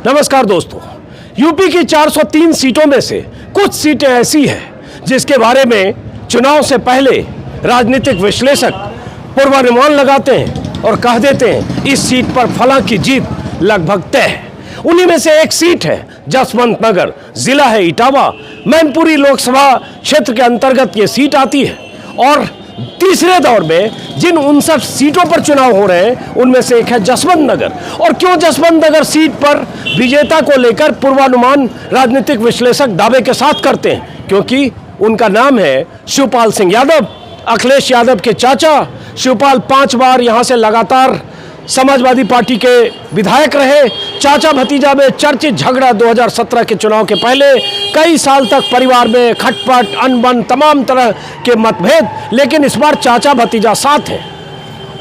नमस्कार दोस्तों, यूपी की 403 सीटों में से कुछ सीटें ऐसी हैं जिसके बारे में चुनाव से पहले राजनीतिक विश्लेषक पूर्वानुमान लगाते हैं और कह देते हैं इस सीट पर फलां की जीत लगभग तय है। उन्हीं में से एक सीट है जसवंत नगर, जिला है इटावा, मैनपुरी लोकसभा क्षेत्र के अंतर्गत ये सीट आती है। और तीसरे दौर में जिन 59 सीटों पर चुनाव हो रहे हैं उनमें से एक है जसवंत नगर। और क्यों जसवंत नगर सीट पर विजेता को लेकर पूर्वानुमान राजनीतिक विश्लेषक दावे के साथ करते हैं? क्योंकि उनका नाम है शिवपाल सिंह यादव, अखिलेश यादव के चाचा। शिवपाल 5 बार यहां से लगातार समाजवादी पार्टी के विधायक रहे। चाचा भतीजा में चर्चित झगड़ा 2017 के चुनाव के पहले कई साल तक परिवार में खटपट, अनबन, तमाम तरह के मतभेद, लेकिन इस बार चाचा भतीजा साथ हैं।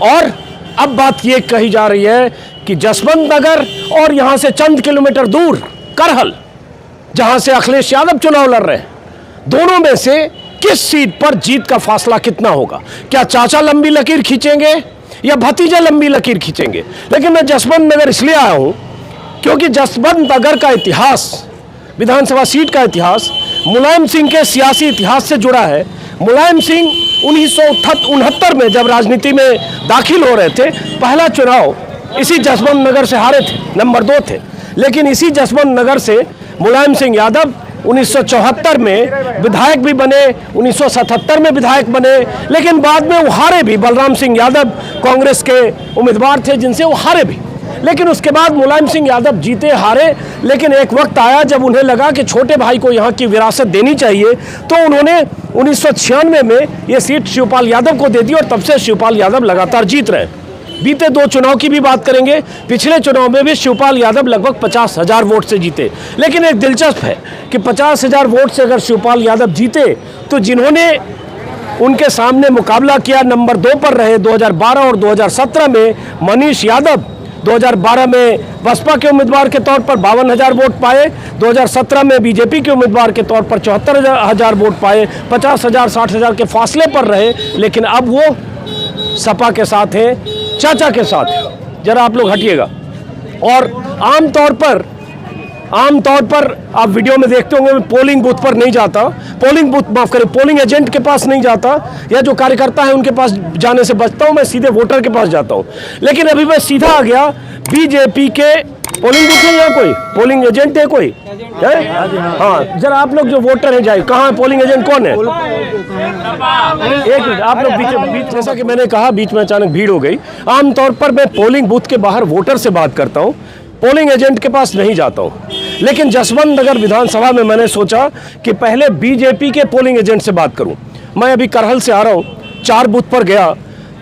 और अब बात ये कही जा रही है कि जसवंत नगर और यहां से चंद किलोमीटर दूर करहल, जहां से अखिलेश यादव चुनाव लड़ रहे हैं, दोनों में से किस सीट पर जीत का फासला कितना होगा? क्या चाचा लंबी लकीर खींचेंगे या भतीजा लंबी लकीर खींचेंगे? लेकिन मैं जसवंत नगर इसलिए आया हूं क्योंकि जसवंत नगर का इतिहास, विधानसभा सीट का इतिहास मुलायम सिंह के सियासी इतिहास से जुड़ा है। मुलायम सिंह 1969 में जब राजनीति में दाखिल हो रहे थे, पहला चुनाव इसी जसवंत नगर से हारे थे, नंबर 2 थे। लेकिन इसी जसवंत नगर से मुलायम सिंह यादव 1974 में विधायक भी बने, 1977 में विधायक बने, लेकिन बाद में वो हारे भी। बलराम सिंह यादव कांग्रेस के उम्मीदवार थे जिनसे वो हारे भी। लेकिन उसके बाद मुलायम सिंह यादव जीते हारे, लेकिन एक वक्त आया जब उन्हें लगा कि छोटे भाई को यहाँ की विरासत देनी चाहिए, तो उन्होंने 1996 में ये सीट शिवपाल यादव को दे दी और तब से शिवपाल यादव लगातार जीत रहे हैं। बीते 2 चुनाव की भी बात करेंगे। पिछले चुनाव में भी शिवपाल यादव लगभग 50,000 वोट से जीते। लेकिन एक दिलचस्प है कि 50,000 वोट से अगर शिवपाल यादव जीते तो जिन्होंने उनके सामने मुकाबला किया, नंबर 2 पर रहे 2012 और 2017 में मनीष यादव। 2012 में बसपा के उम्मीदवार के तौर पर 52,000 वोट पाए, 2017 में बीजेपी के उम्मीदवार के तौर पर 74,000 वोट पाए, 50,000 60,000 के फासले पर रहे। लेकिन अब वो सपा के साथ हैं, चाचा के साथ है। जरा आप लोग हटिएगा। और आमतौर पर आप वीडियो में देखते होंगे, मैं पोलिंग बूथ पर नहीं जाता, पोलिंग एजेंट के पास नहीं जाता, या जो कार्यकर्ता है उनके पास जाने से बचता हूं, मैं सीधे वोटर के पास जाता हूं। लेकिन अभी मैं सीधा आ गया बीजेपी के पोलिंग बूथ है। यहाँ कोई पोलिंग एजेंट है? कोई है? हाँ, जरा आप लोग जो वोटर हैं जाए, कहाँ है पोलिंग एजेंट? कौन है? एक मिनट, आप लोग बीच जैसा कि मैंने कहा, बीच में अचानक भीड़ हो गई। आमतौर पर मैं पोलिंग बूथ के बाहर वोटर से बात करता हूँ, पोलिंग एजेंट के पास नहीं जाता हूँ। लेकिन जसवंत नगर विधानसभा में मैंने सोचा कि पहले बीजेपी के पोलिंग एजेंट से बात करूं। मैं अभी करहल से आ रहा हूं, 4 बूथ पर गया,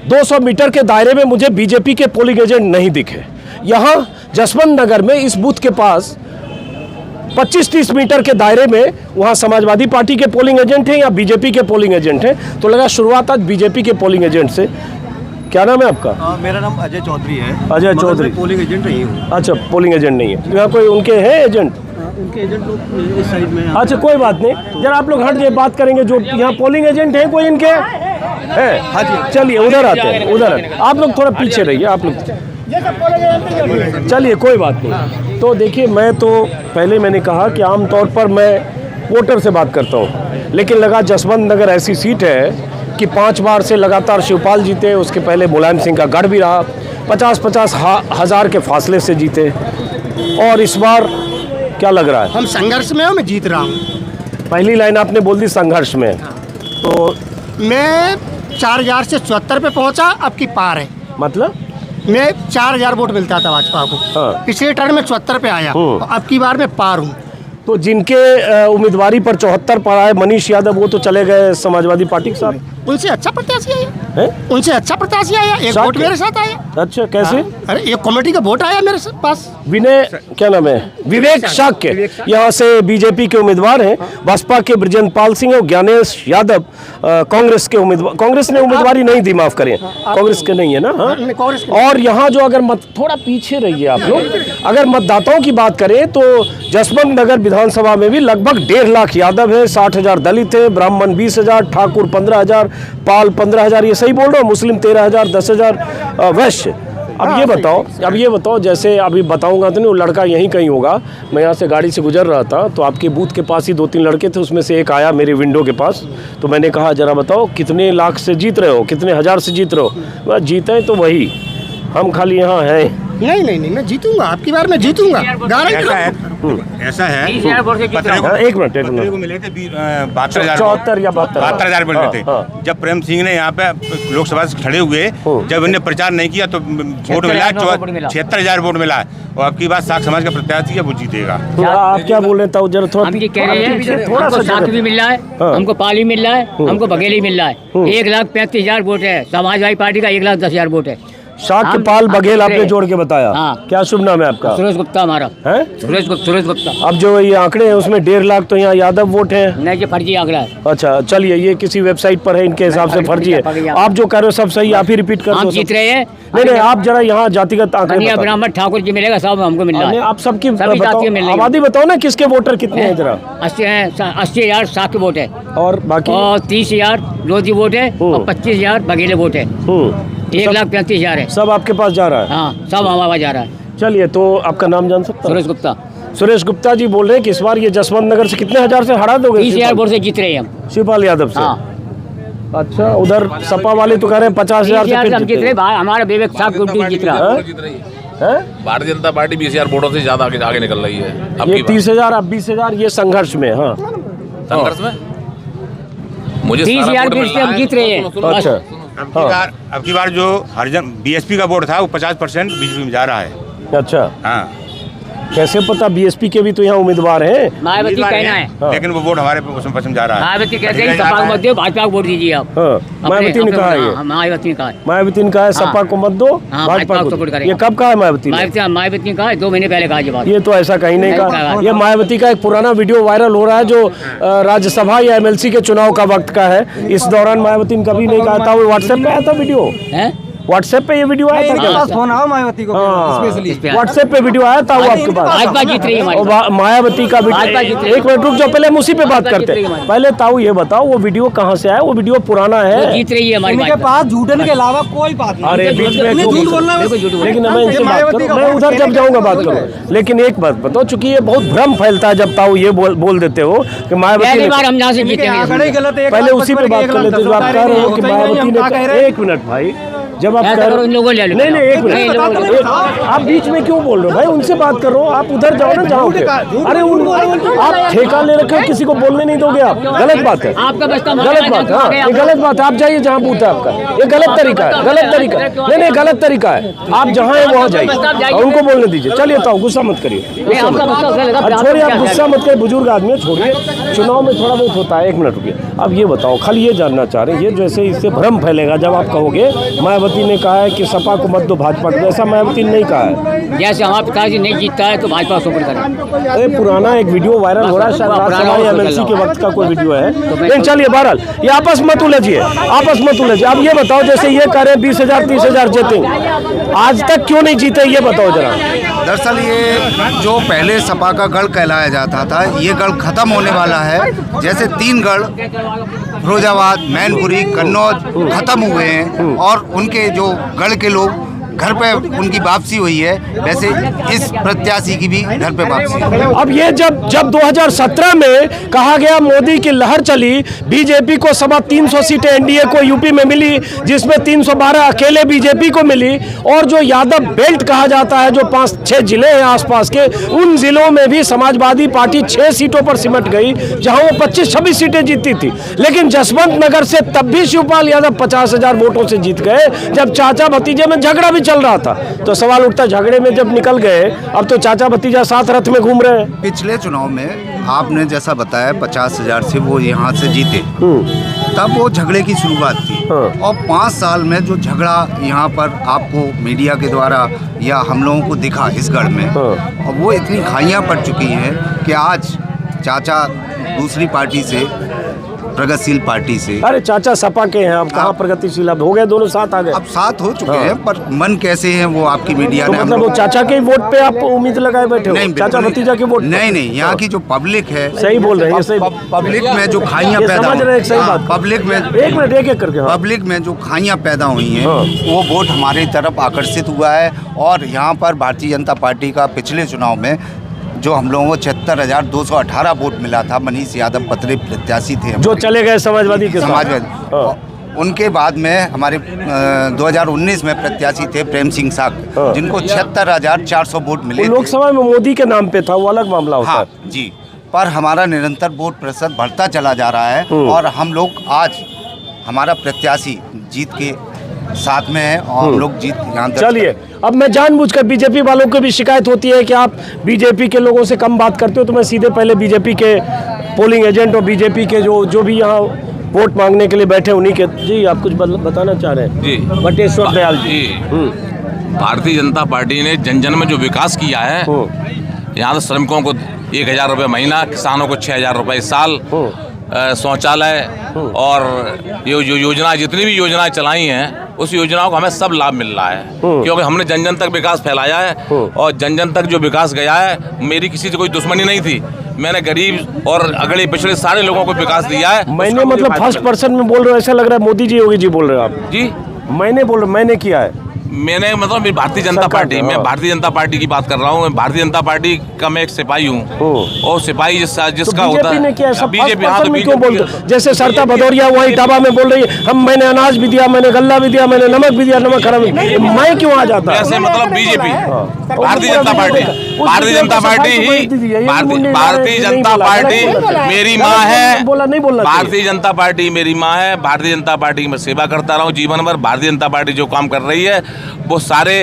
200 मीटर के दायरे में मुझे बीजेपी के पोलिंग एजेंट नहीं दिखे। यहां जसवंत नगर में इस बूथ के पास 25-30 मीटर के दायरे में वहां समाजवादी पार्टी के पोलिंग एजेंट हैं या बीजेपी के पोलिंग एजेंट हैं। तो लगा शुरुआत आज बीजेपी के पोलिंग एजेंट से। क्या नाम है आपका? मेरा नाम अजय चौधरी है। अजय चौधरी, पोलिंग एजेंट नहीं हूँ। अच्छा, पोलिंग एजेंट नहीं है। यहाँ कोई उनके हैं एजेंट? उनके एजेंट लोग इस साइड में। अच्छा, कोई बात नहीं, जरा आप लोग हट जाइए, बात करेंगे। जो यहाँ पोलिंग एजेंट हैं कोई इनके है? हाँ जी, चलिए उधर आते हैं, उधर आप लोग थोड़ा पीछे रहिए। आप लोग चलिए, कोई बात नहीं। तो देखिए, मैं तो पहले मैंने कहा कि आमतौर पर मैं वोटर से बात करता हूँ, लेकिन लगा जसवंत नगर ऐसी सीट है कि 5 बार से लगातार शिवपाल जीते, उसके पहले मुलायम सिंह का गढ़ भी रहा, 50-50 हज़ार के फासले से जीते। और इस बार क्या लग रहा है? हम संघर्ष में हूँ, मैं जीत रहा हूँ। पहली लाइन आपने बोल दी संघर्ष में। तो मैं 4,000 से 74 पे पहुँचा, अब की पार है। मतलब मैं 4,000 वोट मिलता था भाजपा को। हाँ। पिछले टर्म में 74 पे आया, अब की बार मैं पार हूँ। तो जिनके उम्मीदवारी पर 74 पर आए मनीष यादव, वो तो चले गए समाजवादी पार्टी के साथ। उनसे अच्छा प्रत्याशी आया है? उनसे अच्छा प्रत्याशी आया, एक वोट मेरे साथ आया। अच्छा, कैसे? अरे एक कमेटी का वोट आया मेरे पास। विनय, क्या नाम है? विवेक शाक्य, यहाँ से बीजेपी के उम्मीदवार हैं। बसपा के बृजेंद्र पाल सिंह और ज्ञानेश यादव कांग्रेस के उम्मीदवार। कांग्रेस ने उम्मीदवारी नहीं दी, माफ करें, कांग्रेस के नहीं है ना। हाँ। और यहाँ जो अगर थोड़ा पीछे रहिए आप लोग, अगर मतदाताओं की बात करें तो जसवंत नगर विधानसभा में भी लगभग 1.5 लाख यादव है, 60,000 दलित है, ब्राह्मण 20,000, ठाकुर 15,000, पाल 15,000, ये सही बोल रहा हूँ, मुस्लिम 13,000, 10,000 वैश्य। अब ये बताओ जैसे अभी बताऊंगा तो नहीं, वो लड़का यहीं कहीं होगा, मैं यहाँ से गाड़ी से गुजर रहा था तो आपके बूथ के पास ही 2-3 लड़के थे, उसमें से एक आया मेरे विंडो के पास, तो मैंने कहा जरा बताओ कितने लाख से जीत रहे हो, कितने हज़ार से जीत रहे हो। वह जीते तो वही, हम खाली यहाँ हैं। नहीं मैं जीतूंगा, आपकी बार मैं जीतूंगा। ऐसा है एक मिनट को मिले थे 72,000 74 या 72,000 मिले थे। जब प्रेम सिंह ने यहाँ पे लोकसभा से खड़े हुए, जब इन्हें प्रचार नहीं किया तो वोट मिला 76,000 वोट मिला है। और आपकी बात साख समाज का प्रत्याशी है, वो जीतेगा। आप क्या बोल रहे हैं जरा थोड़ा? हम ये कह रहे हैं हमको साख भी मिल रहा है, हमको पाली मिल रहा है, हमको बघेली मिल रहा है। 1,35,000 वोट है, समाजवादी पार्टी का 1,10,000 वोट है। शाख के पाल बघेल आपने जोड़ के बताया। हाँ। क्या शुभ नाम है आपका? सुरेश गुप्ता हमारा है। सुरेश गुप्ता। अब जो ये आंकड़े हैं उसमें 1.5 लाख तो यहाँ यादव वोट हैं। नहीं, ये फर्जी आंकड़ा है। अच्छा चलिए, ये किसी वेबसाइट पर है, इनके हिसाब से फर्जी है। आप जो कह रहे हो सब सही, आप ही रिपीट कर दो। हम जीत रहे हैं। नहीं, आप जरा यहाँ जातिगत आंकड़े ब्राह्मण ठाकुर जी मिलेगा, सब हमको मिल रहा है। आप सबकी आबादी बताओ ना, किसके वोटर कितने हैं जरा? 80,000 साख के वोट है, और बाकी 30,000 लोधी वोट है, और 25,000 बघेले वोट है। 1,35,000 है। सब आपके पास जा रहा है? हाँ, सब हमारे पास जा रहा है। चलिए, तो आपका नाम जान सकता हूं? सुरेश गुप्ता। सुरेश गुप्ता जी बोल रहे हैं कि इस बार ये जसवंत नगर से कितने हजार से हरा दोगे? 30,000 वोट से जीत रहे हैं हम, शिवपाल यादव से। हाँ। अच्छा, उधर सपा वाले तो कह रहे हैं 50,000 से हम जीत रहे। हमारा विवेक साहब जीत रहा है। भारतीय जनता पार्टी 20,000 वोटों से ज्यादा आगे निकल रही है। ये 30,000 अब 20,000 ये संघर्ष में। हाँ, संघर्ष में मुझे 30,000 से हम जीत रहे हैं। अच्छा, अब की बार जो हरिजन बीएसपी का वोट था वो 50% बीजेपी में जा रहा है। अच्छा, हाँ। कैसे पता? बीएसपी के भी तो यहाँ उम्मीदवार हैं। मायावती कहना है, लेकिन वो वोट हमारे उसमें पसंद जा रहा है। मायावती कहते हैं सपा को मत दो, भाजपा को वोट दीजिए आप। मायावती ने कहा है, मायावती ने कहा है, मायावती ने कहा है सपा को मत दो, भाजपा को वोट करें। ये कब कहा है मायावती ने? मायावती ने कहा 2 महीने पहले कहा ये बात। ये तो ऐसा कहीं नहीं कहा। ये मायावती का एक पुराना वीडियो वायरल हो रहा है जो राज्यसभा या एमएलसी के चुनाव का वक्त का है। इस दौरान मायावती ने कभी नहीं कहा था। वो व्हाट्सएप पे आया था वीडियो, व्हाट्सएप पे ये वीडियो आया था। पास फोन आओ मायावती को, व्हाट्सएप पे वीडियो आया था वो आपके पास। भाजपा जीत रही है, मायावती का वीडियो। एक मिनट रुक जाओ, पहले हम उसी पे बात करते हैं। पहले ताऊ ये बताओ वो वीडियो कहाँ से आया? वो वीडियो पुराना है, जीत रही है हमारी इनके पास झूठन के अलावा कोई बात नहीं। अरे बीच में झूठ बोलना, लेकिन मैं इनसे बात करूँ, मैं उधर जब जाऊँगा बात करूँ। लेकिन एक बात बताओ, चूंकि ये बहुत भ्रम फैलता है जब ताऊ ये बोल देते हो कि मायावती बार हम यहाँ से जीतेंगे। पहले उसी पे बात कर लेते जो आप कह रहे हो कि मायावती ने। एक मिनट भाई, जब आप कह रहे हो नहीं एक मिनट, आप बीच में क्यों बोल रहे हो भाई? उनसे बात करो, आप उधर जाओ ना जहाँ पे। अरे आप ठेका ले रखे हो, किसी को बोलने नहीं दोगे आप। गलत बात है, गलत बात। हाँ, ये गलत बात है। आप जाइए जहाँ बूथ है आपका, ये गलत तरीका है, गलत तरीका। नहीं, गलत तरीका है। आप जहाँ है वहाँ जाइए, उनको बोलने दीजिए। चलिए ताऊ, गुस्सा मत करिए, छोड़िए, आप गुस्सा मत करिए। बुजुर्ग आदमी छोड़िए, चुनाव में थोड़ा बहुत होता है। 1 मिनट रुकिए। अब ये बताओ, खाली ये जानना चाह रहे हैं, ये जैसे इससे भ्रम फैलेगा जब आप कहोगे मायावती ने कहा है कि सपा को मत दो, भाजपा को। ऐसा मायावती ने नहीं कहा है। जैसे हमारे पिताजी नहीं जीतता है तो भाजपा सपोर्ट करें। अरे पुराना एक वीडियो वायरल हो रहा है, शायद राज्यसभा एमएलसी के वक्त का कोई वीडियो है। लेकिन चलिए बहरहाल, ये आपस मत उलझिए, आपस मत उलझिए। अब ये बताओ, जैसे ये कह रहे हैं 20,000 30,000 जीतेंगे, आज तक क्यों नहीं जीते ये बताओ जरा। दरअसल ये जो पहले सपा का गढ़ कहलाया जाता था, ये गढ़ खत्म होने वाला है। जैसे 3 गढ़ फिरोजाबाद, मैनपुरी, कन्नौज खत्म हुए हैं और उनके जो गढ़ के लोग घर पे उनकी वापसी हुई है, वैसे इस प्रत्याशी की भी घर पे वापसी है। अब ये जब 2017 में कहा गया मोदी की लहर चली, बीजेपी को 350 सीटें एनडीए को यूपी में मिली, जिसमें 312 अकेले बीजेपी को मिली। और जो यादव बेल्ट कहा जाता है, जो 5-6 जिले हैं आसपास के, उन जिलों में भी समाजवादी पार्टी 6 सीटों पर सिमट गई, जहां वो 25-26 सीटें जीती थी। लेकिन जसवंत नगर से तब भी शिवपाल यादव 50,000 वोटों से जीत गए, जब चाचा भतीजे में झगड़ा भी चल रहा था। तो सवाल उठता, झगड़े में जब निकल गए, अब तो चाचा भतीजा साथ रथ में घूम रहे हैं। पिछले चुनाव में आपने जैसा बताया 50,000 से वो यहाँ से जीते, तब वो झगड़े की शुरुआत थी। और 5 साल में जो झगड़ा यहाँ पर आपको मीडिया के द्वारा या हम लोगों को दिखा इस गढ़ में, और वो इतनी खाइयाँ पड़ चुकी हैं कि आज चाचा दूसरी पार्टी से प्रगतिशील पार्टी से। अरे चाचा सपा के हैं, अब कहाँ प्रगतिशील, अब हो गए दोनों साथ आ गए। अब साथ हो चुके हैं, पर मन कैसे है वो आपकी मीडिया तो ने मतलब वो चाचा के वोट पे आप उम्मीद लगाए बैठे हो? नहीं, चाचा भतीजा के वोट? नहीं, यहाँ की जो पब्लिक है, सही बोल रहे हैं, सही पब्लिक में जो खाइयाँ पैदा समझ रहे हैं, सही बात। पब्लिक में एक मिनट एक करके, हाँ। पब्लिक में जो खाइयाँ पैदा हुई हैं, हाँ। वो वोट हमारी तरफ आकर्षित हुआ है। और यहाँ पर भारतीय जनता पार्टी का पिछले चुनाव में जो हम लोगों को 76,218 वोट मिला था, मनीष यादव पत्रे प्रत्याशी थे जो चले गए समाजवादी के साथ। समाजवादी। उनके बाद में हमारे 2019 में प्रत्याशी थे प्रेम सिंह साग, जिनको 76,400 वोट मिले। लोकसभा में मोदी के नाम पे था, वो अलग मामला होता है। हाँ जी, पर हमारा निरंतर वोट प्रतिशत बढ़ता चला जा रहा है और हम लोग आज हमारा प्रत्याशी जीत के साथ में है और हम लोग जीत यहाँ। चलिए, अब मैं जानबूझकर, बीजेपी वालों को भी शिकायत होती है कि आप बीजेपी के लोगों से कम बात करते हो, तो मैं सीधे पहले बीजेपी के पोलिंग एजेंट और बीजेपी के जो भी यहाँ वोट मांगने के लिए बैठे उन्हीं के। जी आप कुछ बताना चाह रहे हैं? जी, बटेश्वर दयाल जी। भारतीय जनता पार्टी ने जन जन में जो विकास किया है, यहाँ तो श्रमिकों को 1,000 रुपये महीना, किसानों को 6,000 रुपये साल, शौचालय और ये जो योजना, जितनी भी योजनाएं चलाई हैं, उस योजनाओं को हमें सब लाभ मिल रहा है, क्योंकि हमने जन जन तक विकास फैलाया है। और जन जन तक जो विकास गया है, मेरी किसी से कोई दुश्मनी नहीं थी, मैंने गरीब और अगले पिछड़े सारे लोगों को विकास दिया है। मैंने मतलब फर्स्ट पर्सन में बोल रहे हो, ऐसा लग रहा है मोदी जी योगी जी बोल रहे हो आप? जी, मैंने बोल रहा, मैंने किया है, मैंने मतलब भारतीय जनता पार्टी, मैं भारतीय जनता पार्टी की बात कर रहा हूँ। भारतीय जनता पार्टी का मैं एक सिपाही हूँ, और सिपाही जिसका होता है। बीजेपी में क्यों बोलते? जैसे सरता भदौरिया वही टाबा में बोल रही है, मैंने अनाज भी दिया, मैंने गल्ला भी दिया, मैंने नमक भी दिया, नमक खराब, मैं क्यों आ जाता? ऐसे मतलब BJP, Bharatiya Janata party, Bharatiya Janata party ही, भारतीय जनता पार्टी मेरी माँ है, भारतीय जनता पार्टी मेरी माँ है। भारतीय जनता पार्टी की मैं सेवा करता रहा हूँ जीवन भर। भारतीय जनता पार्टी जो काम कर रही है, वो सारे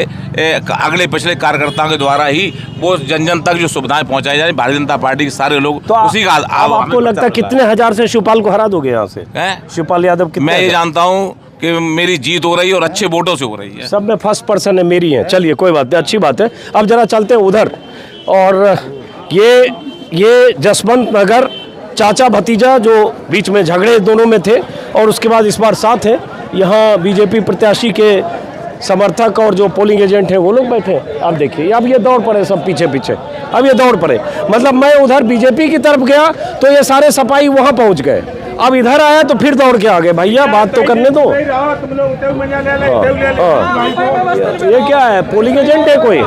अगले पिछले कार्यकर्ताओं के द्वारा ही वो जन जन तक जो सुविधाएं पहुंचाई जा रही, भारतीय जनता पार्टी के सारे लोग तो उसी का। अब आपको लगता है कितने हजार से शिवपाल को हरा दोगे यहाँ से? शिवपाल यादव कितने? मैं ये जानता हूँ कि मेरी जीत हो रही है और अच्छे वोटों से हो रही है। सब में फर्स्ट पर्सन है, मेरी है। चलिए कोई बात नहीं, अच्छी बात है। अब जरा चलते हैं उधर, और ये जसवंत नगर चाचा भतीजा जो बीच में झगड़े दोनों में थे, और उसके बाद इस बार साथ है। यहाँ बीजेपी प्रत्याशी के समर्थक और जो पोलिंग एजेंट हैं वो लोग बैठे हैं। अब देखिए, अब ये दौड़ पड़े सब पीछे पीछे, अब ये दौड़ पड़े। मतलब मैं उधर बीजेपी की तरफ गया तो ये सारे सपाई वहाँ पहुँच गए, अब इधर आया तो फिर दौड़ के आ गए। भैया बात तो करने दो। ये क्या है, पोलिंग एजेंट है कोई?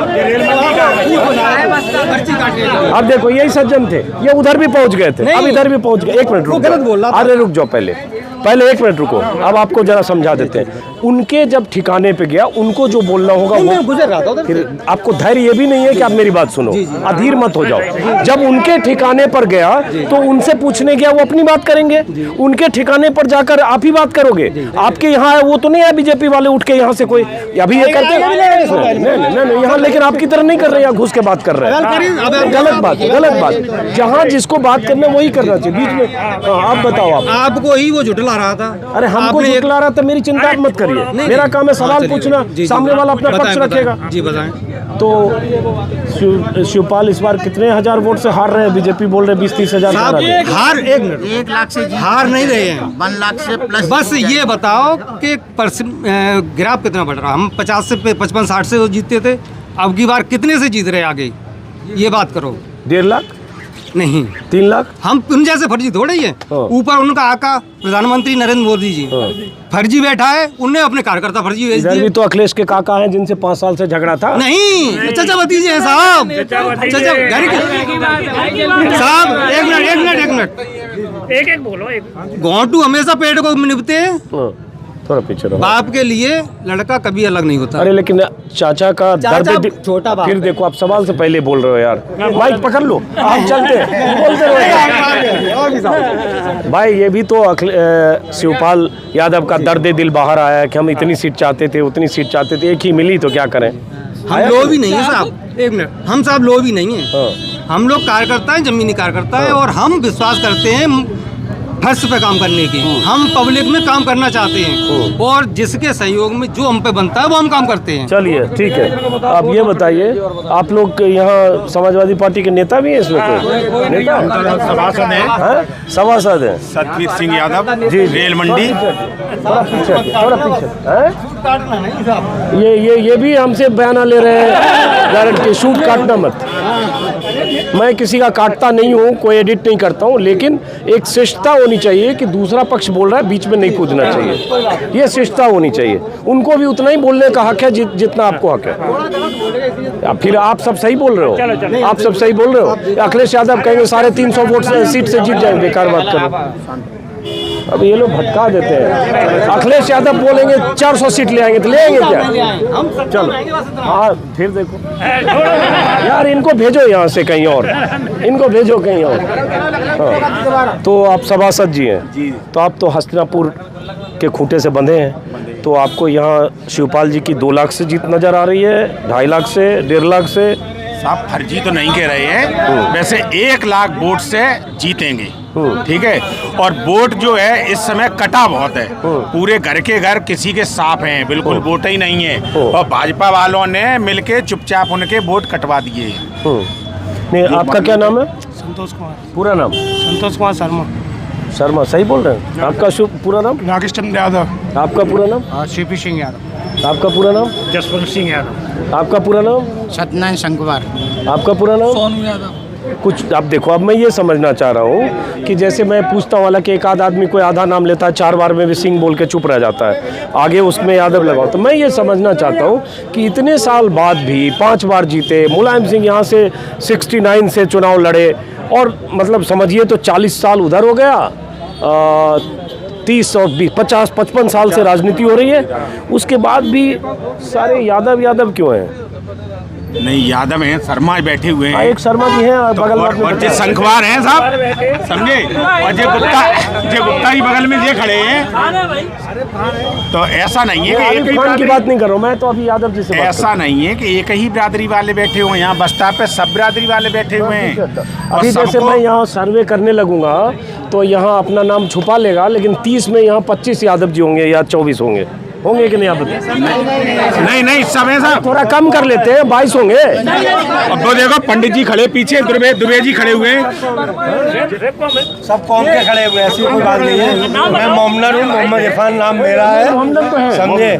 अब देखो यही सज्जन थे, ये उधर भी पहुँच गए थे, अब इधर भी पहुँच गए। एक मिनट रुको, गलत बोल रहा था। अरे रुक जाओ, पहले एक मिनट रुको, अब आपको जरा समझा देते हैं। उनके जब ठिकाने पे गया, उनको जो बोलना होगा वो गुजर रहा था। फिर आपको धैर्य ये भी नहीं है कि आप मेरी बात सुनो, अधीर मत हो जाओ। जब उनके ठिकाने पर गया तो उनसे पूछने गया, वो अपनी बात करेंगे। उनके ठिकाने पर जाकर आप ही बात करोगे। आपके यहाँ है वो तो नहीं है बीजेपी वाले उठ के यहाँ से कोई अभी ये करते नहीं यहाँ, लेकिन आपकी तरह नहीं कर रहे, यहाँ घुस के बात कर रहे हैं। गलत बात। जहाँ जिसको बात करना वही करना चाहिए, बीच में। आप बताओ, आपको ही वो झुठला रहा था। अरे हमको झुठला रहा था, मेरी चिंता मत करिए। मेरा काम है सवाल पूछना, सामने वाला अपना पक्ष रखेगा। जी बताएं। तो शिवपाल इस बार कितने हजार वोट से हार रहे हैं? बीजेपी बोल रहे 20-30 हजार हार 1 लाख से हार नहीं रहे हैं, 1 लाख से प्लस। बस ये बताओ कि ग्राफ कितना बढ़ रहा। हम 50 से 55-60 से जीतते थे, अब की बार कितने से जीत रहे आगे, ये बात करो। 1.5 लाख नहीं, 3 लाख। हम उन जैसे फर्जी थोड़े ही है। ऊपर उनका आका प्रधानमंत्री नरेंद्र मोदी जी फर्जी बैठा है, उनने अपने कार्यकर्ता फर्जी भेज दिए। भी तो अखिलेश के काका हैं जिनसे 5 साल से झगड़ा था। नहीं, चाचा भतीजे हैं साहब। चाचा घर के साहब, एक मिनट एक बोलो। घोंटू हमेशा पेट को निभते हैं, थोड़ा पीछे रहो। बाप के लिए लड़का कभी अलग नहीं होता। अरे लेकिन चाचा का दर्द छोटा बाप। फिर देखो, आप सवाल से पहले बोल रहे हो यार। माइक पकड़ लो, आप चलते बोलते रहो। भाई ये भी तो शिवपाल यादव का दर्द दिल बाहर आया है कि हम इतनी सीट चाहते थे, उतनी सीट चाहते थे, एक ही मिली तो क्या करें। हम लोग भी नहीं है साहब, एक मिनट, हम साहब लोग भी नहीं है। हम लोग कार्यकर्ता हैं, जमीनी कार्यकर्ता है, और हम विश्वास करते हैं फर्स्ट पे काम करने की। हम पब्लिक में काम करना चाहते हैं और जिसके सहयोग में जो हम पे बनता है वो हम काम करते हैं। चलिए ठीक है, आप ये बताइए, आप लोग यहाँ समाजवादी पार्टी के नेता भी हैं इसमें? कोई नेता सभासद है, सभासद है सतवीर सिंह यादव जी, रेल मंडी। थोड़ा पीछे हैं? ये भी हमसे बयाना ले रहे हैं, गारंटी शूट काटना मत। मैं किसी का काटता नहीं हूँ, कोई एडिट नहीं करता हूँ, लेकिन एक शिष्टता होनी चाहिए कि दूसरा पक्ष बोल रहा है बीच में नहीं कूदना चाहिए, ये शिष्टता होनी चाहिए। उनको भी उतना ही बोलने का हक है जितना आपको हक है। फिर आप सब सही बोल रहे हो, आप सब सही बोल रहे हो। अखिलेश यादव कहेंगे 350 वोट से सीट से जीत जाएंगे, बेकार बात करो। अब ये लोग भटका देते हैं। अखिलेश यादव बोलेंगे 400 सीट ले आएंगे, तो ले आएंगे क्या? चलो हाँ, फिर देखो यार, इनको भेजो यहाँ से कहीं और, इनको भेजो कहीं और। हाँ। तो आप सभासद जी हैं, तो आप तो हस्तिनापुर के खूंटे से बंधे हैं, तो आपको यहाँ शिवपाल जी की 2 लाख से जीत नजर आ रही है, 2.5 लाख से, 1.5 लाख से? साहब फर्जी तो नहीं कह रहे हैं, वैसे 1 लाख वोट से जीतेंगे, ठीक है। और वोट जो है इस समय कटा बहुत है, पूरे घर के घर किसी के साफ हैं, बिल्कुल वोट ही नहीं है। और भाजपा वालों ने मिलके चुपचाप उनके वोट कटवा दिए। नहीं, आपका क्या नाम है? संतोष कुमार। पूरा नाम? संतोष कुमार शर्मा। शर्मा, सही बोल रहे हैं? आपका पूरा नाम? नागेश चंद्र यादव। आपका पूरा नाम? सीपी सिंह यादव। आपका पूरा नाम? जसवंत सिंह यादव। आपका पूरा नाम? सत्यनारायण शंकुवार। आपका पूरा नाम? सोनू यादव। कुछ अब देखो, अब मैं ये समझना चाह रहा हूँ कि जैसे मैं पूछता हूँ, हालांकि एक आध आदमी कोई आधा नाम लेता है, 4 बार में भी सिंह बोल के चुप रह जाता है, आगे उसमें यादव लगाओ। तो मैं ये समझना चाहता हूँ कि इतने साल बाद भी 5 बार जीते, मुलायम सिंह यहाँ से 69 से चुनाव लड़े, और मतलब समझिए तो 40 साल उधर हो गया, 30 और 20, 50-55 साल से राजनीति हो रही है, उसके बाद भी सारे यादव क्यों हैं? नहीं, यादव हैं, शर्मा बैठे हुए हैं, एक शर्मा जी हैं बगल में, और जे शंखवार हैं साहब, समझे, और जे गुप्ता ही बगल में जे खड़े हैं। तो ऐसा नहीं है कि एक ही की बात नहीं कर रहा हूँ मैं, तो अभी यादव जी से ऐसा नहीं है कि एक ही बिरादरी वाले बैठे हुए हैं, यहाँ बस्ता पे सब बिरादरी वाले बैठे हुए हैं। अभी जैसे मैं यहाँ सर्वे करने लगूंगा तो यहाँ अपना नाम छुपा लेगा, लेकिन 30 में यहाँ 25 यादव जी होंगे या 24 होंगे कि नहीं? आप नहीं सब है साहब, थोड़ा कम कर लेते हैं, 22 होंगे। अब तो देखो पंडित जी खड़े पीछे, दुबे जी खड़े हुए हैं, सब कौम के खड़े हुए, ऐसी कोई बात नहीं है। मैं मोमनर हूँ, मोहम्मद इरफान नाम मेरा है, समझे।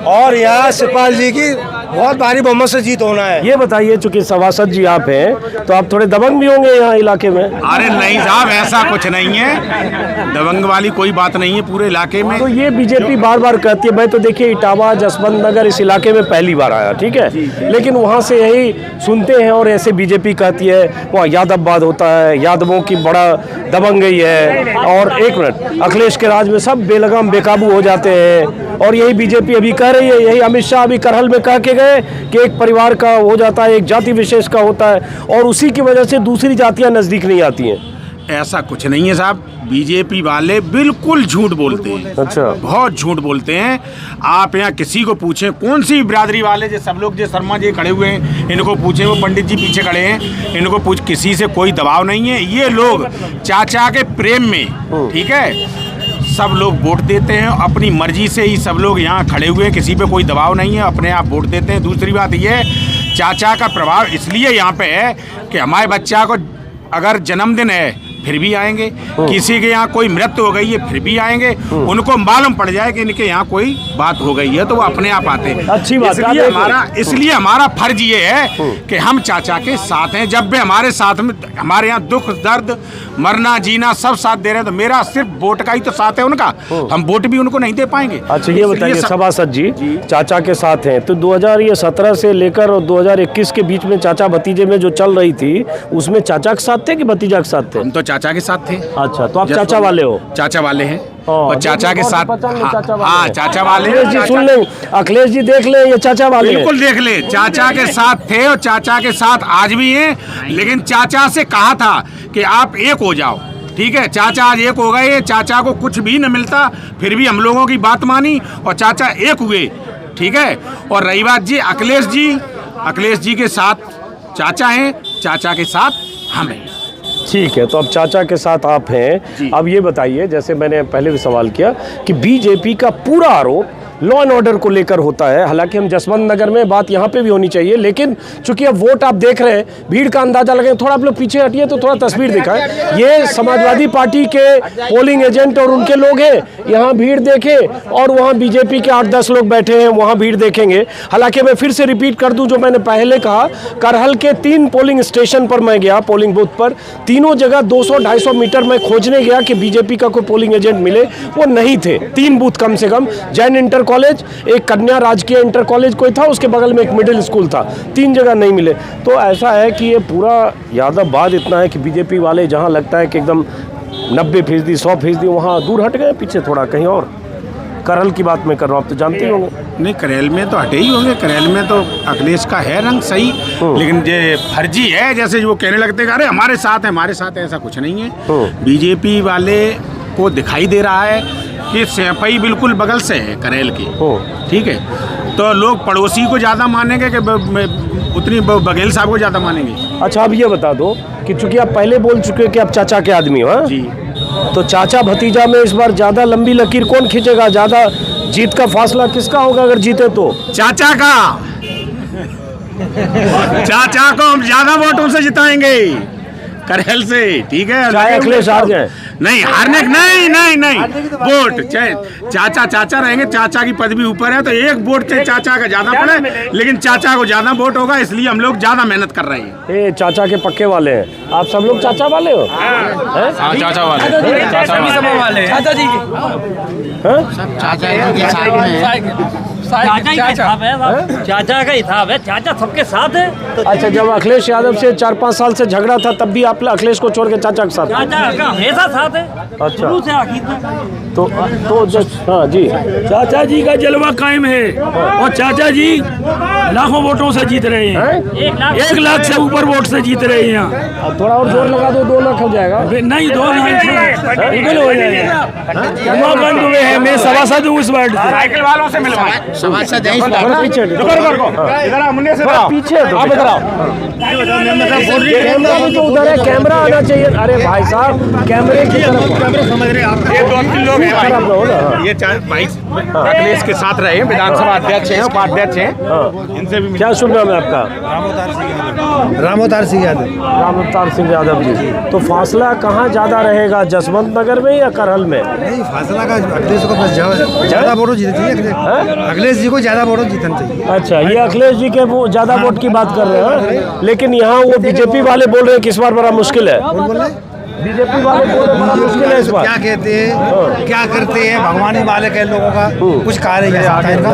और यहाँ शिवपाल जी की बहुत भारी बहुमत से जीत होना है। ये बताइए, चूंकि सभासद जी आप हैं, तो आप थोड़े दबंग भी होंगे यहाँ इलाके में? अरे नहीं साहब, ऐसा कुछ नहीं है, दबंग वाली कोई बात नहीं है पूरे इलाके में। तो ये बीजेपी बार बार कहती है, मैं तो देखिए इटावा, जसवंत नगर इस इलाके में पहली बार आया, ठीक है, लेकिन वहाँ से यही सुनते हैं, और ऐसे बीजेपी कहती है वहाँ यादववाद होता है, यादवों की बड़ा दबंग गई है, और 1 मिनट, अखिलेश के राज में सब बेलगाम बेकाबू हो जाते हैं। और यही बीजेपी अभी कह रही है, यही अमित शाह अभी करहल में कह के गए कि एक परिवार का हो जाता है, एक जाति विशेष का होता है, और उसी की वजह से दूसरी जातियां नजदीक नहीं आती हैं। ऐसा कुछ नहीं है साहब, बीजेपी वाले बिल्कुल झूठ बोलते हैं। अच्छा, बहुत झूठ बोलते हैं। आप यहाँ किसी को पूछें, कौन सी बिरादरी वाले, जो सब लोग जो शर्मा जी खड़े हुए हैं, इनको पूछें, वो पंडित जी पीछे खड़े हैं, इनको पूछ, किसी से कोई दबाव नहीं है। ये लोग चाचा के प्रेम में, ठीक है, सब लोग वोट देते हैं, अपनी मर्जी से ही सब लोग यहाँ खड़े हुए हैं, किसी पे कोई दबाव नहीं है, अपने आप वोट देते हैं। दूसरी बात ये, चाचा का प्रभाव इसलिए यहाँ पे है कि हमारे बच्चा को अगर जन्मदिन है फिर भी आएंगे, किसी के यहाँ कोई मृत्यु हो गई है फिर भी आएंगे, उनको मालूम पड़ जाए कि इनके यहाँ कोई बात हो गई है तो वो अपने आप आते हैं। अच्छी बात। इसलिए हमारा फर्ज ये है कि हम चाचा के साथ हैं। जब भी हमारे साथ में, हमारे यहाँ दुख दर्द मरना जीना सब साथ दे रहे हैं, तो मेरा सिर्फ वोट का ही तो साथ है उनका, हम वोट भी उनको नहीं दे पाएंगे। अच्छा, ये बताइए सभासद जी, चाचा के साथ हैं, तो 2017 से लेकर और 2021 के बीच में चाचा भतीजे में जो चल रही थी, उसमें चाचा के साथ थे कि भतीजा के साथ थे? हम तो चाचा के साथ थे। अच्छा, तो आप चाचा वाले हो? चाचा वाले हैं, और चाचा के साथ, हाँ चाचा वाले। अखिलेश जी सुन लें, अखिलेश जी देख ले, ये चाचा वाले बिल्कुल देख ले, चाचा के साथ थे और चाचा के साथ आज भी हैं। लेकिन चाचा से कहा था कि आप एक हो जाओ, ठीक है, चाचा आज एक हो गए, चाचा को कुछ भी न मिलता फिर भी हम लोगों की बात मानी और चाचा एक हुए, ठीक है। और रही बात जी अखिलेश जी के साथ चाचा हैं, चाचा के साथ हम हैं। ठीक है, तो अब चाचा के साथ आप हैं। अब ये बताइए, जैसे मैंने पहले भी सवाल किया कि बीजेपी का पूरा आरोप लॉ एंड ऑर्डर को लेकर होता है। हालांकि हम जसवंत नगर में बात यहाँ पे भी होनी चाहिए, लेकिन चूंकि अब वोट आप देख रहे हैं, भीड़ का अंदाजा लगे। थोड़ा आप लोग पीछे हटिए तो थोड़ा तस्वीर दिखाएं। ये समाजवादी पार्टी के पोलिंग एजेंट और उनके लोग हैं। यहाँ भीड़ देखें, और वहाँ बीजेपी के 8-10 लोग बैठे हैं, वहाँ भीड़ देखेंगे। हालांकि मैं फिर से रिपीट कर दूं जो मैंने पहले कहा, करहल के 3 पोलिंग स्टेशन पर मैं गया, पोलिंग बूथ पर, तीनों जगह 200-250 मीटर में खोजने गया कि बीजेपी का कोई पोलिंग एजेंट मिले, वो नहीं थे। 3 बूथ कम से कम, जैन इंटर कॉलेज, एक कन्या राजकीय इंटर कॉलेज कोई था, उसके बगल में एक मिडिल स्कूल था, 3 जगह नहीं मिले। तो ऐसा है कि ये पूरा यादवबाद इतना है कि बीजेपी वाले जहां लगता है कि एकदम 90%, 100%, वहां दूर हट गए पीछे थोड़ा कहीं और। करहल की बात मैं कर रहा हूँ, आप तो जानते ही होंगे। नहीं, करेल में तो हटे ही होंगे। करेल में तो अखिलेश का है रंग सही, लेकिन ये फर्जी है, जैसे वो कहने लगते हैं अरे हमारे साथ है, हमारे साथ है, ऐसा कुछ नहीं है। बीजेपी वाले को दिखाई दे रहा है कि सैफई बिल्कुल बगल से है करेल की, ठीक है, तो लोग पड़ोसी को ज़्यादा मानेंगे कि उतनी बघेल साहब को ज़्यादा मानेंगे। अच्छा, अब ये बता दो कि चूंकि आप पहले बोल चुके हैं कि आप चाचा के आदमी हो, जी, तो चाचा भतीजा में इस बार ज्यादा लंबी लकीर कौन खींचेगा? ज्यादा जीत का फासला किसका होगा अगर जीते तो? चाचा का। चाचा को हम ज्यादा वोटों से जिताएंगे करेल से, ठीक है, चाहे अखिलेश हार जाए। नहीं हारने, नहीं वोट चाहे चाचा रहेंगे, चाचा की पदवी ऊपर है, तो एक वोट से चाचा का ज्यादा पड़े, लेकिन चाचा को ज्यादा वोट होगा, इसलिए हम लोग ज्यादा मेहनत कर रहे हैं। ये चाचा के पक्के वाले हैं, आप सब लोग चाचा वाले हो? हाँ, चाचा वाले, चाचा जी चाचा का हिसाब है, चाचा सबके साथ है। अच्छा, जब अखिलेश यादव से 4-5 साल से झगड़ा था तब भी आप अखिलेश को छोड़ के चाचा के साथ? चाचा का हमेशा साथ है, अच्छा, शुरू से आखिर तक। तो हाँ जी, चाचा जी का जलवा कायम है, और चाचा जी लाखों वोटों से जीत रहे हैं। 1 लाख से ऊपर वोट से जीत रहे हैं यहाँ। थोड़ा और जोर लगा दो, 2 लाख हो जाएगा। नहीं, 2 लाख बिल्कुल हो जाएगा। बंद हुए हैं, मैं सभासद हूँ इस वार्ड से। साइकिल वालों से मिलवाएं। थोड़ा पीछे इधर आओ, मुन्ने से पीछे आप इधर आओ। कैमरा भी तो उधर है, कैमरा आना चाहिए। अरे भाई साहब, कैमरे की तरफ समझ रहे आप। ये 2-3 लोग हैं भाई, ये 22 अखिलेश के साथ रहे हैं, विधानसभा अध्यक्ष हैं, उपाध्यक्ष हैं, इनसे भी। क्या शुभ नाम है आपका? रामोतार सिंह यादव। रामोतार सिंह यादव जी। तो फासला कहाँ ज्यादा रहेगा, जसवंत नगर में या करहल में? नहीं, फासला का अखिलेश को बस ज्यादा वोट जीतनी चाहिए, अखिलेश जी को ज्यादा वोट जीतना चाहिए। अच्छा, ये अखिलेश जी के वो ज्यादा वोट की बात कर रहे हैं, लेकिन यहाँ वो बीजेपी वाले बोल रहे हैं कि इस बार बड़ा मुश्किल है। बीजेपी वाले बोल रहे हैं बड़ा मुश्किल है इस बार। क्या कहते हैं, क्या करते हैं, भगवानी वाले के लोगों का कुछ कहा नहीं जा सकता इनका।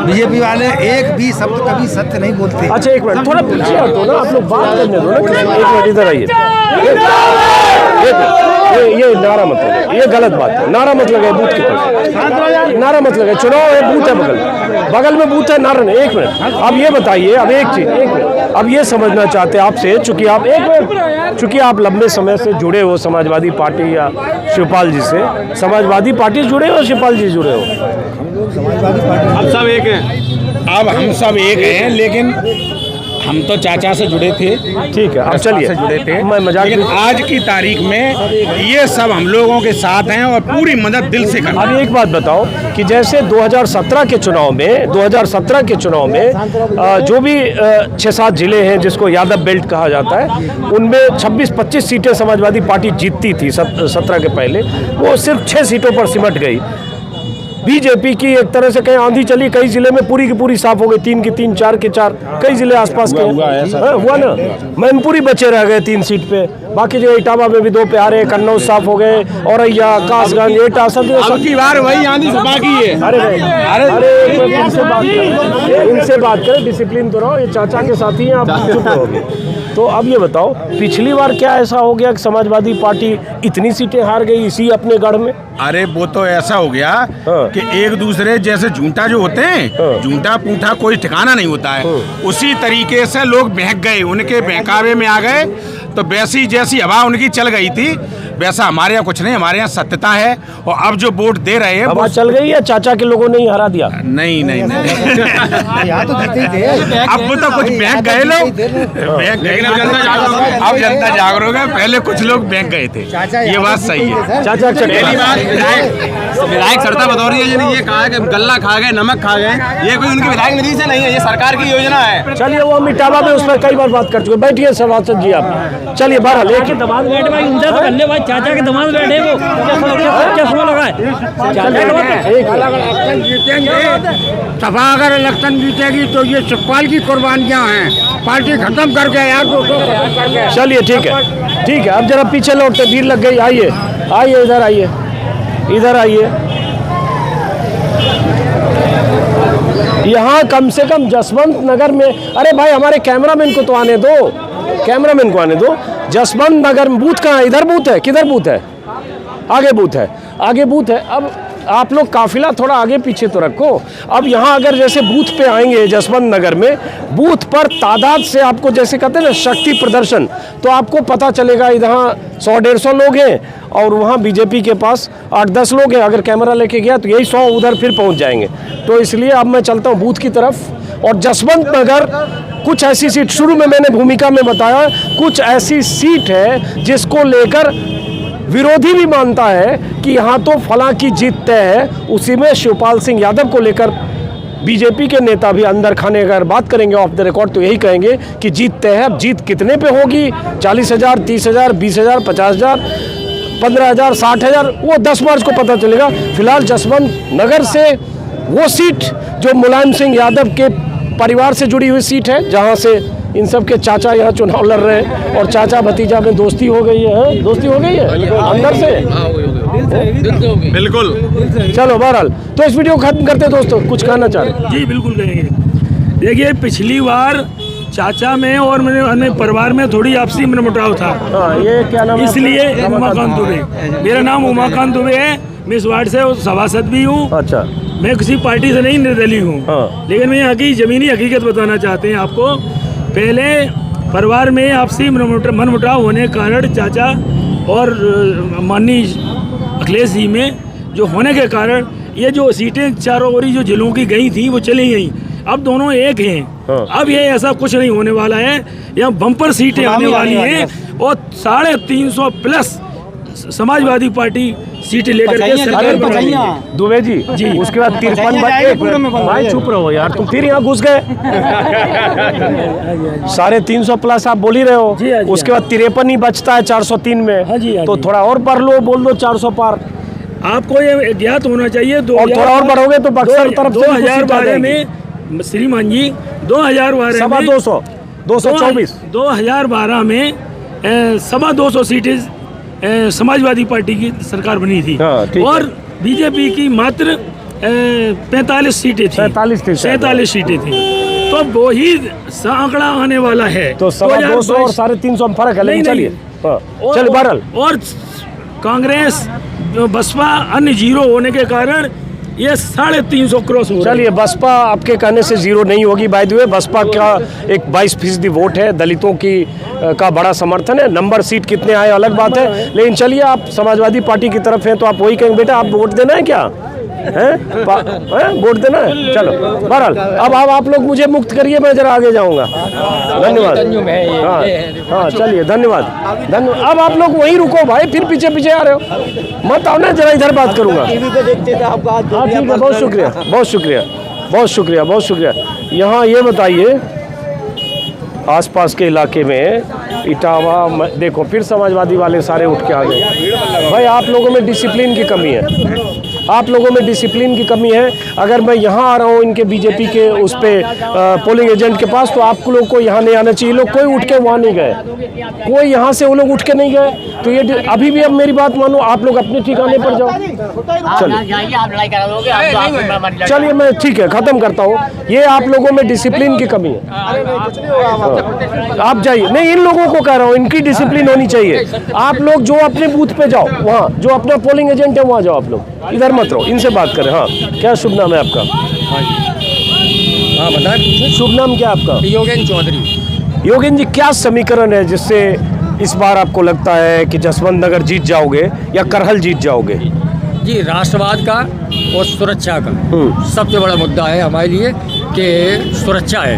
बीजेपी वाले एक भी शब्द कभी सत्य नहीं बोलते। अच्छा, एक मिनट, थोड़ा पीछे हटो ना, आप लोग बात करने दो ना। एक मिनट इधर आइए। ये नारा मत लगे, ये गलत बात है। नारा मत लगे बूथ के पास, नारा मत लगे। चुनाव है, बूथ है बगल में बूथ है, नारा नहीं। एक मिनट, अब ये बताइए, अब एक चीज, एक मिनट, अब ये समझना चाहते हैं आपसे, चूंकि आप चूंकि आप लंबे समय से जुड़े हो समाजवादी पार्टी या शिवपाल जी से, समाजवादी पार्टी जुड़े हो, शिवपाल जी जुड़े हो? हम सब एक हैं। अब हम सब एक हैं, लेकिन हम तो चाचा से जुड़े थे, ठीक है, अब चलिए, से जुड़े थे, मैं मजाक लेकिन आज की तारीख में ये सब हम लोगों के साथ हैं और पूरी मदद दिल से करते हैं। अब एक बात बताओ कि जैसे 2017 के चुनाव में जो भी 6-7 जिले हैं जिसको यादव बेल्ट कहा जाता है, उनमें 26-25 सीटें समाजवादी पार्टी जीतती थी 17 के पहले, वो सिर्फ 6 सीटों पर सिमट गई। बीजेपी की एक तरह से कहीं आंधी चली, कई जिले में पूरी की पूरी साफ हो गई, 3 की 3, 4 के 4, कई जिले आसपास के हुआ ना। मैनपुरी बचे रह गए 3 सीट पे, बाकी जो इटावा में भी 2 पे आ रहे, कन्नौज साफ हो गए, औरैया, कासगंज, एटा, सब की बार वही आंधी बाकी है। अरे इनसे बात करें, डिसिप्लिन तो रहो, ये चाचा के साथी हैं, आप चुप रहोगे। तो अब ये बताओ, पिछली बार क्या ऐसा हो गया कि समाजवादी पार्टी इतनी सीटें हार गई इसी अपने गढ़ में? अरे वो तो ऐसा हो गया कि एक दूसरे जैसे झूठा जो होते हैं, झूठा पूठा कोई ठिकाना नहीं होता है, उसी तरीके से लोग बहक गए, उनके बहकावे में आ गए, तो वैसी जैसी हवा उनकी चल गई थी, वैसा हमारे यहाँ कुछ नहीं, हमारे यहाँ सत्यता है। और अब जो वोट दे रहे हैं हवा चल गई है, चाचा के लोगों ने ही हरा दिया। नहीं नहीं नहीं यहाँ तो जीते ही थे। अब वो तो कुछ बैंक गए लोग, बैंक गए, अब जनता जागरूक है। पहले कुछ लोग बैंक गए थे, ये बात सही है। चाचा विधायक सरता भदौरिया जी ने ये कहा है कि गल्ला खा गए, नमक खा गए, ये कोई उनकी विधायक निधि से नहीं है, ये सरकार की योजना है। चलिए, वो हम इटावा में उस पर कई बार बात कर चुके। बैठिए सभासद जी आप। चलिए बाहर लेके दमाद बैठे भाई, उनसे तो गल्ले भाई, चाचा के दमाद बैठे वो चश्मा लगाए। सभा अगर इलेक्शन जीतेगी तो ये सुखपाल की कुर्बानियाँ हैं, पार्टी खत्म करके यार। चलिए ठीक है, ठीक है। अब जरा पीछे लौटते, भीड़ लग गई। आइए आइए, इधर आइए, इधर आइए। यहाँ कम से कम जसवंत नगर में, अरे भाई हमारे कैमरामैन को तो आने दो, कैमरामैन को आने दो। जसवंत नगर में बूथ कहाँ है? इधर बूथ है, किधर बूथ है? आगे बूथ है, आगे बूथ है। अब आप लोग काफिला थोड़ा आगे पीछे तो रखो। अब यहाँ अगर जैसे बूथ पे आएंगे जसवंत नगर में, बूथ पर तादाद से आपको जैसे कहते हैं ना शक्ति प्रदर्शन, तो आपको पता चलेगा यहाँ 100-150 लोग हैं और वहाँ बीजेपी के पास 8-10 लोग हैं। अगर कैमरा लेके गया तो यही 100 उधर फिर पहुँच जाएंगे। तो इसलिए अब मैं चलता हूँ बूथ की तरफ। और जसवंत नगर कुछ ऐसी सीट, शुरू में मैंने भूमिका में बताया, कुछ ऐसी सीट है जिसको लेकर विरोधी भी मानता है कि यहाँ तो फलां की जीत तय है। उसी में शिवपाल सिंह यादव को लेकर बीजेपी के नेता भी अंदर खाने अगर बात करेंगे ऑफ द रिकॉर्ड तो यही कहेंगे कि जीत तय है। अब जीत कितने पे होगी, 40,000, 30,000, 20,000, 50,000, 15,000, 60,000, वो 10 मार्च को पता चलेगा। फिलहाल जसवंत नगर से वो सीट जो मुलायम सिंह यादव के परिवार से जुड़ी हुई सीट है, जहाँ से इन सब के चाचा यहाँ चुनाव लड़ रहे हैं और चाचा भतीजा में दोस्ती हो गई है। दोस्ती हो गई है अंदर से, बिल्कुल। चलो बहरहाल, तो इस वीडियो को खत्म करते हैं दोस्तों। कुछ कहना चाह रहे? जी बिल्कुल कहेंगे। देखिए, पिछली बार चाचा में और मेरे परिवार में थोड़ी आपसी मनमुटाव था। हाँ, ये क्या नाम है? इसलिए उमाकांत दुबे, मेरा नाम उमाकांत दुबे है। मैं इस वार्ड से सभासद भी हूँ। अच्छा, मैं किसी पार्टी से नहीं निर्दलीय हूँ। हाँ। लेकिन मैं यहाँ की ज़मीनी हकीकत बताना चाहते हैं आपको। पहले परिवार में आपसी मनमुटाव होने के कारण चाचा और माननीय अखिलेश जी में जो होने के कारण ये जो सीटें चारों ओर जो जिलों की गई थी वो चली गई। अब दोनों एक हैं। हाँ। अब ये ऐसा कुछ नहीं होने वाला है, यहाँ बम्पर सीटें आने वाली हैं और 350 प्लस समाजवादी पार्टी सीटें लेकर के सरकार बनाएगी। दुबे जी, उसके बाद 53 भाई चुप रहो यार, तुम फिर यहाँ घुस गए। 350 प्लस आप बोल ही रहे हो। जी, उसके बाद 53 ही बचता है 403 में। हाँ जी, हाँ तो जी। थोड़ा और बढ़ लो, बोल दो 400 पार। आपको ये ज्ञात होना चाहिए। और थोड़ा और बढ़ोगे तो बक्सर तरफ से 2012 में श्रीमान जी 2012 में 224 2012 में 225 सीटें समाजवादी पार्टी की सरकार बनी थी। हाँ, ठीक है। और बीजेपी की मात्र 45 सीटें थी। 47 सीटें थी। तो वो ही आंकड़ा आने वाला है। तो 225 और 350 में फर्क है। लेकिन चलिए, चलिए बहरहाल। और कांग्रेस बसपा अन्य जीरो होने के कारण ये 350 क्रॉस हो। चलिए, बसपा आपके कहने से जीरो नहीं होगी। बाय द वे, बसपा का एक 22% वोट है, दलितों की का बड़ा समर्थन है। नंबर सीट कितने आए अलग बात है। लेकिन चलिए, आप समाजवादी पार्टी की तरफ हैं तो आप वही कहेंगे बेटा आप वोट देना है क्या है, वोट देना है। चलो बहरहाल, अब आप लोग मुझे मुक्त करिए, मैं जरा आगे जाऊंगा। धन्यवाद। हाँ, चलिए, धन्यवाद। अब आप लोग वहीं रुको भाई, फिर पीछे पीछे आ रहे हो, मत आओ ना, जरा इधर बात करूंगा। हाँ ठीक है, बहुत शुक्रिया, बहुत शुक्रिया, बहुत शुक्रिया, बहुत शुक्रिया। यहाँ ये बताइए, आसपास के इलाके में इटावा देखो, फिर समाजवादी वाले सारे उठ के आ गए। भाई आप लोगों में डिसिप्लिन की कमी है, आप लोगों में डिसिप्लिन की कमी है। अगर मैं यहाँ आ रहा हूँ इनके बीजेपी के उस पे पोलिंग एजेंट के पास, तो आप लोग को यहाँ नहीं आना चाहिए। लोग कोई उठ के वहाँ नहीं गए, कोई यहाँ से वो लोग उठ के नहीं गए। तो ये अभी भी अब मेरी बात मानो, आप लोग अपने ठिकाने पर जाओ। चलिए, मैं ठीक है ख़त्म करता हूँ। ये आप लोगों में डिसिप्लिन की कमी है। आप जाइए। नहीं, इन लोगों को कह रहा हूँ, इनकी डिसिप्लिन होनी चाहिए। आप लोग जो अपने बूथ पे जाओ, वहाँ जो अपना पोलिंग एजेंट है वहाँ जाओ। आप लोग इधर मत रहो, इनसे बात करें। हाँ, क्या शुभ नाम है आपका? बताएं। शुभ नाम क्या है आपका? योगेंद्र चौधरी। योगेंद्र जी, क्या समीकरण है जिससे इस बार आपको लगता है कि जसवंत नगर जीत जाओगे या करहल जीत जाओगे? जी, राष्ट्रवाद का और सुरक्षा का सबसे बड़ा मुद्दा है हमारे लिए कि सुरक्षा है।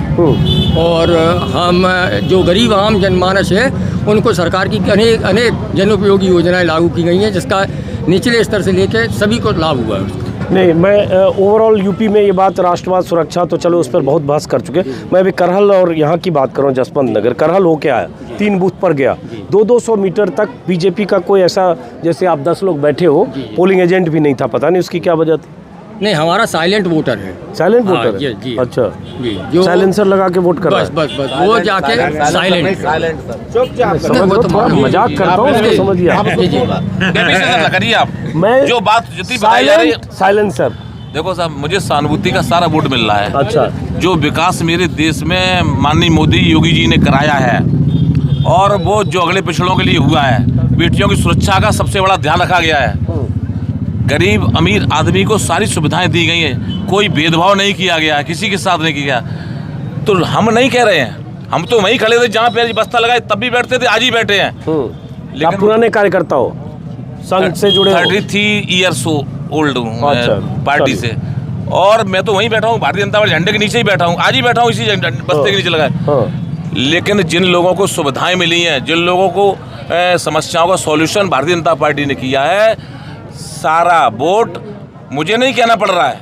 और हम जो गरीब आम जनमानस है उनको सरकार की अनेक जनोपयोगी योजनाएं लागू की गई हैं, जिसका निचले स्तर से लेकर सभी को लाभ हुआ है। नहीं, मैं ओवरऑल यूपी में ये बात राष्ट्रवाद सुरक्षा तो चलो उस पर बहुत बहस कर चुके। मैं अभी करहल और यहाँ की बात कर रहा हूँ, जसवंत नगर। करहल हो क्या है, 3 बूथ पर गया, 200 मीटर तक बीजेपी का कोई ऐसा, जैसे आप 10 लोग बैठे हो, पोलिंग एजेंट भी नहीं था, पता नहीं उसकी क्या वजह थी। नहीं, हमारा साइलेंट वोटर है। साइलेंट वोटर है? जी। अच्छा जी, जो साइलेंसर लगा के वोट कर रहा है। बस वो जाके साइलेंट मजाक करता हूँ, उसको समझिए आप। करिए आप। मैं जो बात जितनी बताई जा रही है, साइलेंसर। देखो साहब, मुझे सहानुभूति का सारा वोट मिल रहा है। अच्छा। जो विकास मेरे देश में माननीय मोदी योगी जी ने कराया है, और वो जो अगले पिछड़ों के लिए हुआ है, बेटियों की सुरक्षा का सबसे बड़ा ध्यान रखा गया है। गरीब अमीर आदमी को सारी सुविधाएं दी गई हैं, कोई भेदभाव नहीं किया गया है, किसी के साथ नहीं किया। तो हम नहीं कह रहे हैं, हम तो वहीं खड़े थे जहाँ पे बस्ता लगाए तब भी बैठते थे, आज ही बैठे हैं। लेकिन आप पुराने कार्यकर्ता हो, संघ से जुड़े हो? 33 ईयर्स ओल्ड हूँ अच्छा, पार्टी से, और मैं तो वहीं बैठा हूँ, भारतीय जनता पार्टी झंडे के नीचे ही बैठा हूँ, आज ही बैठा हूँ इसी बस्ते के नीचे लगाए। लेकिन जिन लोगों को सुविधाएं मिली हैं, जिन लोगों को समस्याओं का सॉल्यूशन भारतीय जनता पार्टी ने किया है, सारा वोट मुझे नहीं कहना पड़ रहा है,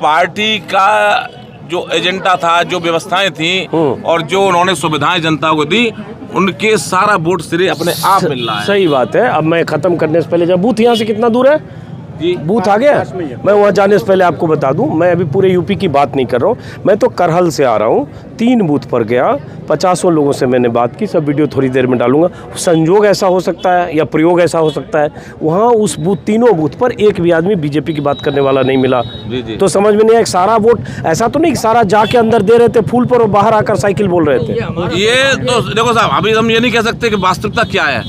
पार्टी का जो एजेंडा था, जो व्यवस्थाएं थी और जो उन्होंने सुविधाएं जनता को दी, उनके सारा वोट सिरे अपने आप मिल रहा है। सही बात है। अब मैं खत्म करने से पहले, जब बूथ यहाँ से कितना दूर है जी? बूथ आ गया? मैं वहाँ जाने से पहले आपको बता दूं, मैं अभी पूरे यूपी की बात नहीं कर रहा हूँ, मैं तो करहल से आ रहा हूँ। 3 बूथ पर गया, 50 लोगों से मैंने बात की, सब वीडियो थोड़ी देर में डालूंगा। संजोग ऐसा हो सकता है या प्रयोग ऐसा हो सकता है, वहाँ उस बूथ, तीनों बूथ पर एक भी आदमी बीजेपी की बात करने वाला नहीं मिला। तो समझ में नहीं आया, सारा वोट ऐसा तो नहीं सारा जाके अंदर दे रहे थे फूल पर और बाहर आकर साइकिल बोल रहे थे। ये तो देखो साहब, अभी हम ये नहीं कह सकते कि वास्तविकता क्या है,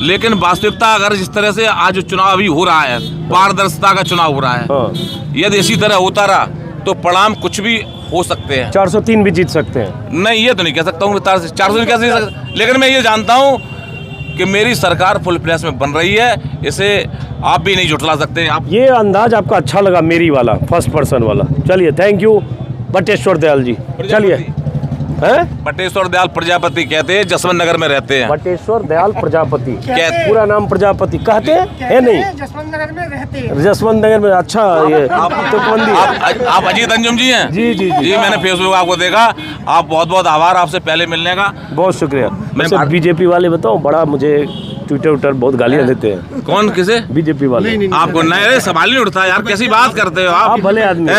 लेकिन वास्तविकता अगर जिस तरह से आज चुनाव अभी हो रहा है, पारदर्शिता का चुनाव हो रहा है, यदि इसी तरह होता रहा तो परिणाम कुछ भी हो सकते हैं। 403 भी जीत सकते हैं? नहीं, ये तो नहीं कह सकता हूँ 400 कैसे जीत सकते, लेकिन मैं ये जानता हूँ कि मेरी सरकार फुल फ्लैश में बन रही है, इसे आप भी नहीं झुठला सकते। आप ये अंदाज आपका अच्छा लगा, मेरी वाला, फर्स्ट पर्सन वाला। चलिए, थैंक यू बटेश्वर दयाल जी। चलिए, बटेश्वर दयाल प्रजापति कहते हैं, जसवंत नगर में रहते हैं। बटेश्वर दयाल प्रजापति, पूरा नाम प्रजापति कहते हैं नहीं? जसवंत नगर में रहते हैं। जसवंत नगर में, अच्छा। ये आप अजीत अंजुम जी हैं? जी जी जी, मैंने फेसबुक आपको देखा, आप बहुत बहुत आभार आपसे पहले मिलने का, बहुत शुक्रिया। मैं बीजेपी वाले बताओ, बड़ा मुझे ट्विटर बहुत गालियां देते हैं। कौन, किसे? बीजेपी वाले। आपको नए सवाल नहीं उठता यार, कैसी बात करते हो आप? भले आदमी,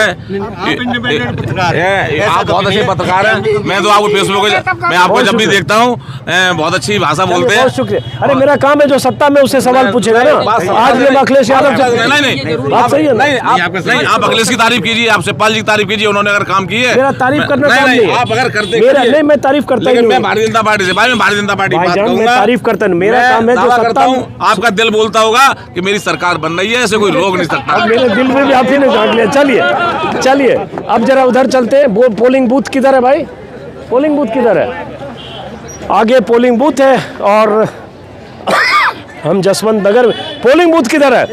आप बहुत अच्छे पत्रकार हैं। मैं तो आपको फेसबुक पे, मैं आपको जब भी देखता हूँ बहुत अच्छी भाषा बोलते हैं। बहुत शुक्रिया। अरे मेरा काम है, जो सत्ता में उससे सवाल पूछेगा ना। आज मैं अखिलेश यादव से, नहीं, बात सही है ना? नहीं, आप अखिलेश की तारीफ कीजिए, आप शिवपाल जी की तारीफ कीजिए, उन्होंने अगर काम किए। मेरा तारीफ करना काम नहीं है, आप अगर करते नहीं, मैं तारीफ करता हूँ। मैं भारतीय जनता पार्टी से, भाई मैं भारतीय जनता पार्टी बात करूंगा, तारीफ करता हूँ। मेरा काम है जो करता हूँ, आपका दिल बोलता होगा कि मेरी सरकार बन रही है, ऐसे कोई रोक नहीं सकता। मेरे दिल में भी आप ही ने झांक लिया। चलिए, अब जरा उधर चलते हैं। वो पोलिंग बूथ किधर है भाई? पोलिंग बूथ किधर है? आगे पोलिंग बूथ है, और हम जसवंत नगर में। पोलिंग बूथ किधर है?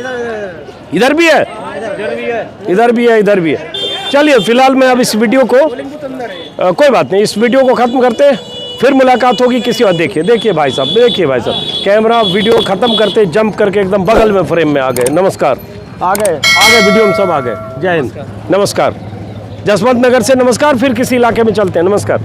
इधर भी है, इधर भी है, इधर भी है। चलिए, फिलहाल मैं अब इस वीडियो को, कोई बात नहीं, इस वीडियो को खत्म करते हैं, फिर मुलाकात होगी किसी और। देखिए भाई साहब, कैमरा वीडियो खत्म करते जंप करके एकदम बगल में फ्रेम में आ गए। नमस्कार, आ गए वीडियो में सब आ गए। जय हिंद, नमस्कार। जसवंत नगर से नमस्कार, फिर किसी इलाके में चलते हैं। नमस्कार।